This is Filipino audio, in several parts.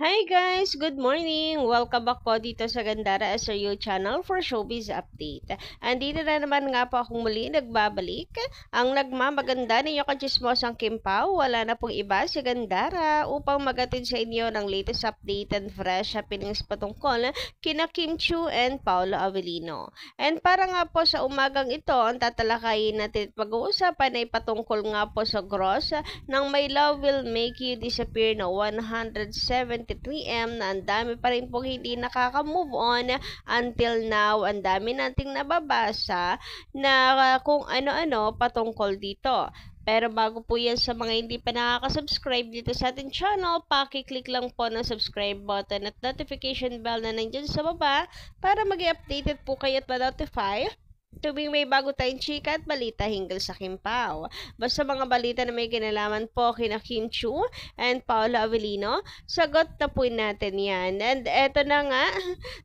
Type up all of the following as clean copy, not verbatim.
Hi guys! Good morning! Welcome back po dito sa Gandara SRU channel for Showbiz Update. Andito na naman nga po akong muli nagbabalik. Ang nagmamaganda ninyo kachismosang Kim Pao, wala na pong iba si Gandara upang magatid sa inyo ng latest update and fresh happenings patungkol kina Kim Chiu and Paolo Avellino. And para nga po sa umagang ito, ang tatalakayin natin at pag-uusapan ay patungkol nga po sa gross ng My Love Will Make You Disappear na 173M na ang dami pa rin pong hindi nakaka-move on until now. Ang dami nating nababasa na kung ano-ano patungkol dito. Pero bago po yan sa mga hindi pa nakaka-subscribe dito sa ating channel, paki-click lang po ng subscribe button at notification bell na nandiyan sa baba para mag-updated po kayo at ma-notify tuwing may bago tayong chika at balita hinggil sa Kim Pao. Basta mga balita na may kinalaman po kina Kim Chiu and Paolo Avellino, sagot na po natin yan. And eto na nga,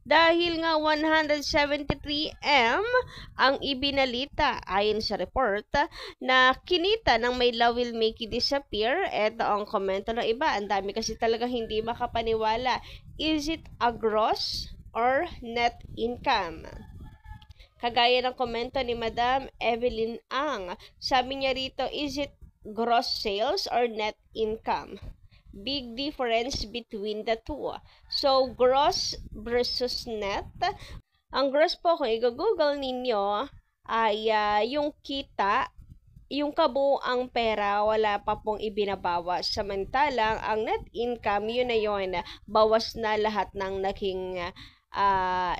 dahil nga 173M ang ibinalita ayon sa report na kinita ng My Love Will Make You Disappear. Eto ang komento ng iba. Ang dami kasi talaga hindi makapaniwala. Is it a gross or net income? Kagaya ng komento ni Madam Evelyn Ang. Sabi niya rito, is it gross sales or net income? Big difference between the two. So, gross versus net. Ang gross po, kung i-google ninyo, ay yung kita, yung kabuang pera, wala pa pong ibinabawas. Samantalang, ang net income, yun na yun. Bawas na lahat ng naging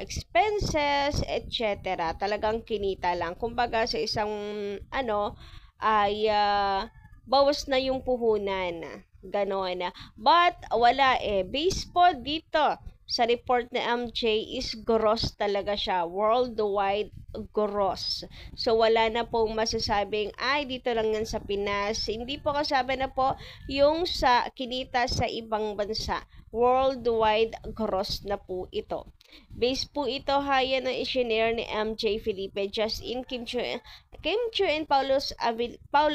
expenses, etc. Talagang kinita lang. Kumbaga sa isang ay bawas na yung puhunan. Ganon. But wala base po dito sa report na MJ is gross talaga siya. Worldwide gross. So, wala na pong masasabing, ay, dito lang yan sa Pinas. Hindi po kasama na po yung sa kinita sa ibang bansa. Worldwide gross na po ito. Base po ito haya ng isinare ni MJ Felipe just in Kim Chiu and Paolo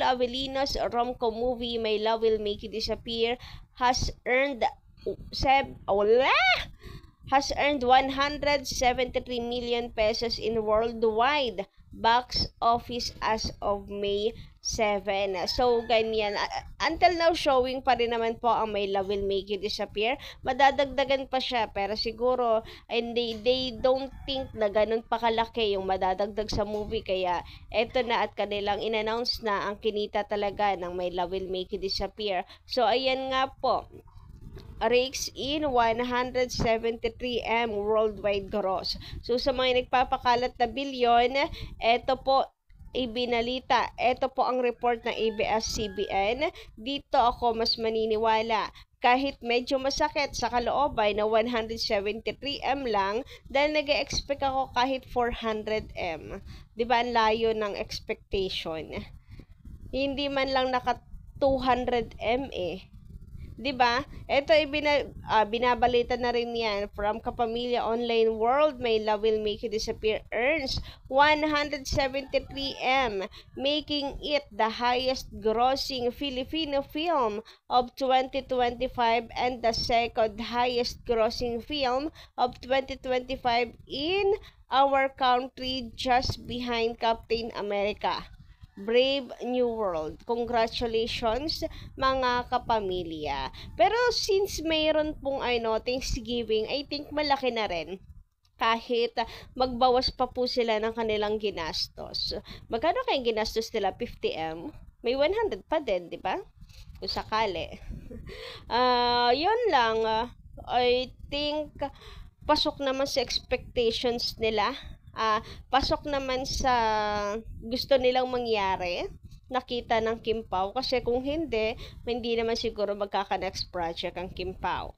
Avellino's rom-com movie My Love Will Make You Disappear has earned 173 million pesos in worldwide box office as of May 7. So, ganyan. Until now, showing pa rin naman po ang My Love Will Make You Disappear. Madadagdagan pa siya, pero siguro, and they don't think na ganun pa kalaki yung madadagdag sa movie. Kaya, eto na at kanilang in-announce na ang kinita talaga ng My Love Will Make You Disappear. So, ayan nga po. Rakes in 173M worldwide gross. So, sa mga nagpapakalat na bilyon, eto po ibinalita. Ito po ang report ng ABS-CBN. Dito ako mas maniniwala. Kahit medyo masakit sa kalooban na 173M lang, dahil nag-expect ako kahit 400M. Diba, ang layo ng expectation. Hindi man lang naka 200M Diba? Ito binabalita na rin yan from Kapamilya Online World. My Love Will Make You Disappear earns 173M, making it the highest grossing Filipino film of 2025 and the second highest grossing film of 2025 in our country, just behind Captain America Brave New World. Congratulations mga kapamilya. Pero since mayroon pong Thanksgiving, I think malaki na rin. Kahit magbawas pa po sila ng kanilang ginastos. Magkano kayong ginastos nila? 50M? May 100 pa din, di ba? Kung sakali. Yun lang. I think pasok naman sa expectations nila. Pasok naman sa gusto nilang mangyari, nakita ng Kim Pao, kasi kung hindi naman siguro magkaka-next project ang Kim Pao.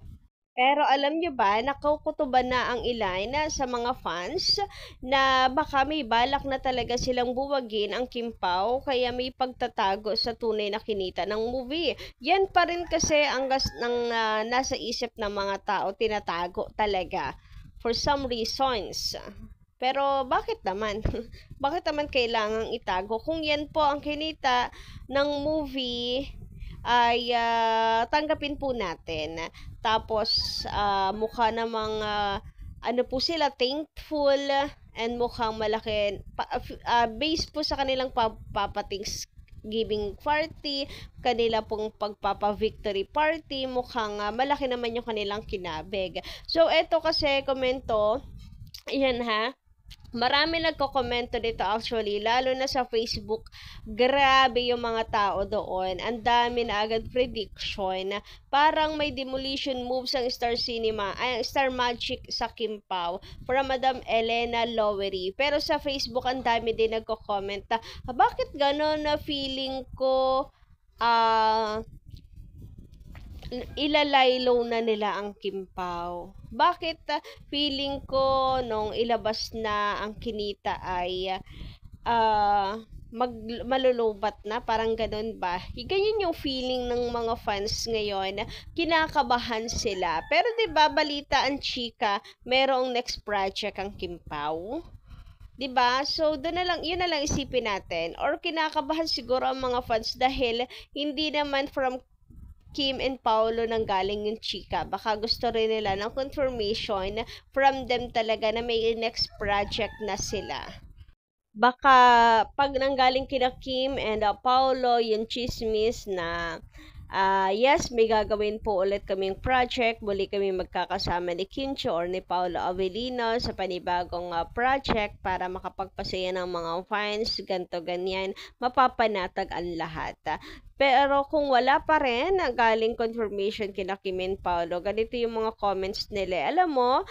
Pero alam nyo ba, nakukutuban na ang ilan sa mga fans na baka may balak na talaga silang buwagin ang Kim Pao, kaya may pagtatago sa tunay na kinita ng movie. Yan pa rin kasi ang nasa isip ng mga tao, tinatago talaga for some reasons. Pero bakit naman? Bakit naman kailangang itago? Kung yan po ang kinita ng movie, ay tanggapin po natin. Tapos mukha namang ano po sila, thankful, and mukhang malaki base po sa kanilang papatings giving party, kanila pong pagpapa-victory party, mukhang malaki naman yung kanilang kinabig. So, eto kasi komento, yan ha, marami nagko-komento dito actually, lalo na sa Facebook. Grabe yung mga tao doon. Ang dami na agad prediction. Parang may demolition moves ang Star Magic sa Kimpaw from Madam Elena Lowery. Pero sa Facebook, ang dami din nagko-comment na, bakit ganon na feeling ko ilalaylo na nila ang Kimpaw? Bakit feeling ko nung ilabas na ang kinita ay malulubat na, parang ganun ba? Ganyan yung feeling ng mga fans ngayon, kinakabahan sila. Pero 'di ba balita ang chika, merong next project ang Kimpaw? 'Di ba? So doon na lang, yun na lang isipin natin. Or kinakabahan siguro ang mga fans dahil hindi naman from Kim and Paolo nang galing yung chika. Baka gusto rin nila ng confirmation from them talaga na may next project na sila. Baka pag nanggaling kina Kim and Paolo, yung chismis na yes, may gagawin po ulit kaming project. Muli kami magkakasama ni Kincho or ni Paolo Avellino sa panibagong project para makapagpasaya ng mga fans, ganto ganyan. Mapapanatag ang lahat. Pero kung wala pa rin galing confirmation kina Kim and Paolo, ganito yung mga comments nila. Alam mo,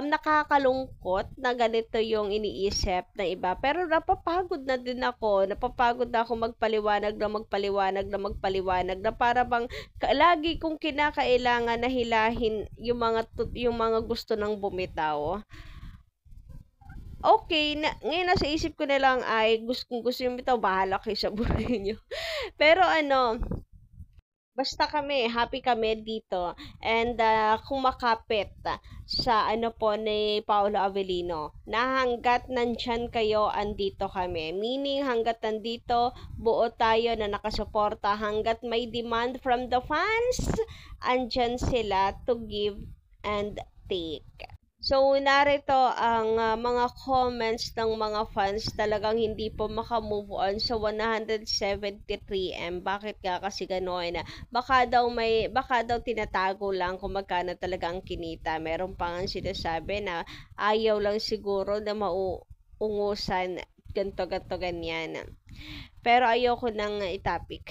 nakakalungkot na ganito yung iniisip na iba. Pero napapagod na din ako. Napapagod na ako magpaliwanag na para bang lagi kong kinakailangan na hilahin yung mga gusto ng bumitaw. Okay, ngayon nasa isip ko na lang ay gusto yung bitaw, bahala kayo sa buhay nyo. Pero basta kami, happy kami dito. And kumakapit sa po ni Paolo Avellino, na hanggat nandyan kayo, andito kami. Meaning, hanggat nandito, buo tayo na nakasuporta. Hanggat may demand from the fans, andyan sila to give and take. So, narito ang mga comments ng mga fans, talagang hindi po makamove on sa 173M. Bakit ka kasi gano'n? Baka daw tinatago lang kung magkano talaga ang kinita. Meron pa nga sinasabi na ayaw lang siguro na mauungusan, ganto ganyan. Pero ayoko nang itapik.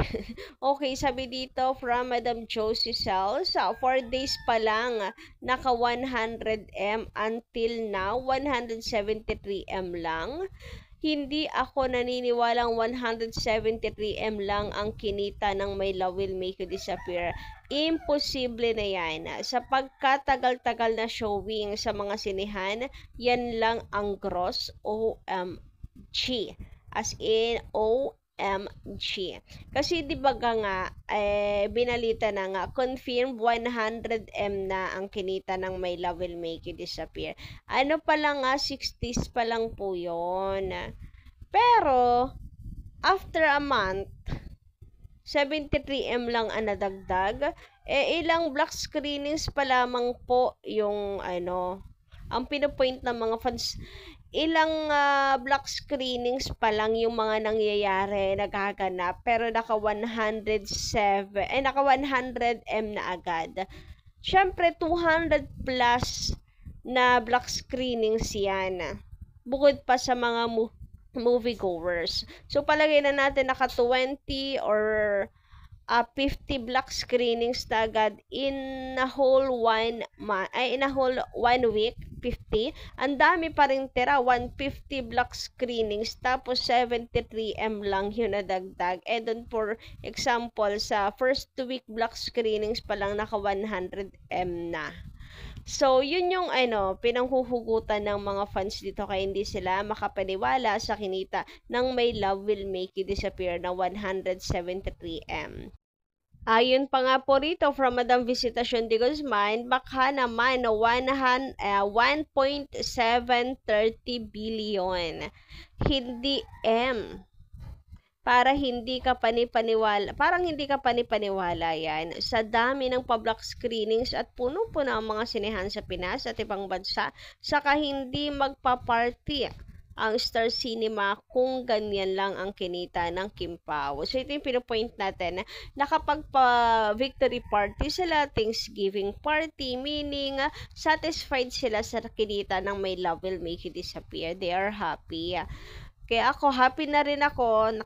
Okay, sabi dito from Madam Josie Cells, 4 days pa lang, naka 100M until now, 173M lang. Hindi ako naniniwalang 173M lang ang kinita ng My Love Will Make You Disappear. Imposible na yan. Sa pagkatagal-tagal na showing sa mga sinihan, yan lang ang gross, OMG. As in, OMG. Kasi di ba nga, binalita na nga, confirmed 100M na ang kinita ng My Love Will Make You Disappear. Ano pa lang 60s pa lang po yun. Pero, after a month, 73M lang ang nadagdag. Ilang block screenings pa lamang po yung ang pinopoint ng mga fans. Ilang block screenings pa lang yung mga nangyayari, nagaganap, pero naka 100M na agad. Syempre 200 plus na block screenings yan, bukod pa sa mga moviegoers. So palagay na natin naka 20 or 50 block screenings na agad in a whole 1 week. 50, ang dami pa rin tira, 150 block screenings, tapos 73M lang yun nadagdag. Doon for example, sa first week block screenings pa lang naka 100M na. So, yun yung pinanghuhugutan ng mga fans dito, kaya hindi sila makapaniwala sa kinita ng My Love Will Make You Disappear na 173M. Ayun pa nga po rito from Madam Visitacion de Guzman, baka naman 1.730 billion. Hindi M. para hindi ka panipaniwala, parang hindi ka panipaniwala yan. Sa dami ng public screenings at puno-puno ang mga sinehan sa Pinas at ibang bansa, saka hindi magpa-party ang Star Cinema kung ganyan lang ang kinita ng Kim Pao. So ito yung pinopoint natin na kapag pa-victory party sila, Thanksgiving party, meaning satisfied sila sa kinita ng My Love Will Make You Disappear. They are happy. Kaya ako, happy na rin ako.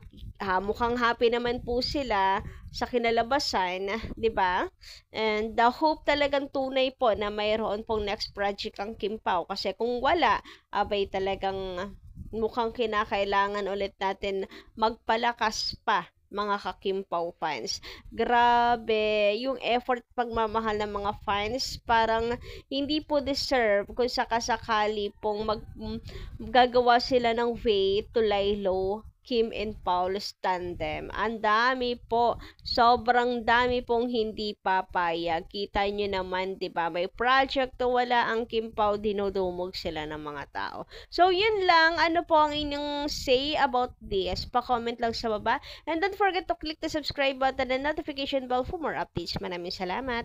Mukhang happy naman po sila sa kinalabasan, di ba? And the hope talagang tunay po na mayroon pong next project ang Kim Pao. Kasi kung wala, abay talagang mukhang kinakailangan ulit natin magpalakas pa mga ka-Kim Pao fans. Grabe, yung effort pagmamahal ng mga fans, parang hindi po deserve kung sakasakali pong gagawa sila ng way to lie low Kim and Paul's tandem. Ang dami po, sobrang dami pong hindi papayag. Kita nyo naman, di ba? May project to wala ang Kim Pao, dinudumog sila ng mga tao. So, yun lang. Ano po ang inyong say about this? Pa-comment lang sa baba. And don't forget to click the subscribe button and notification bell for more updates. Maraming salamat.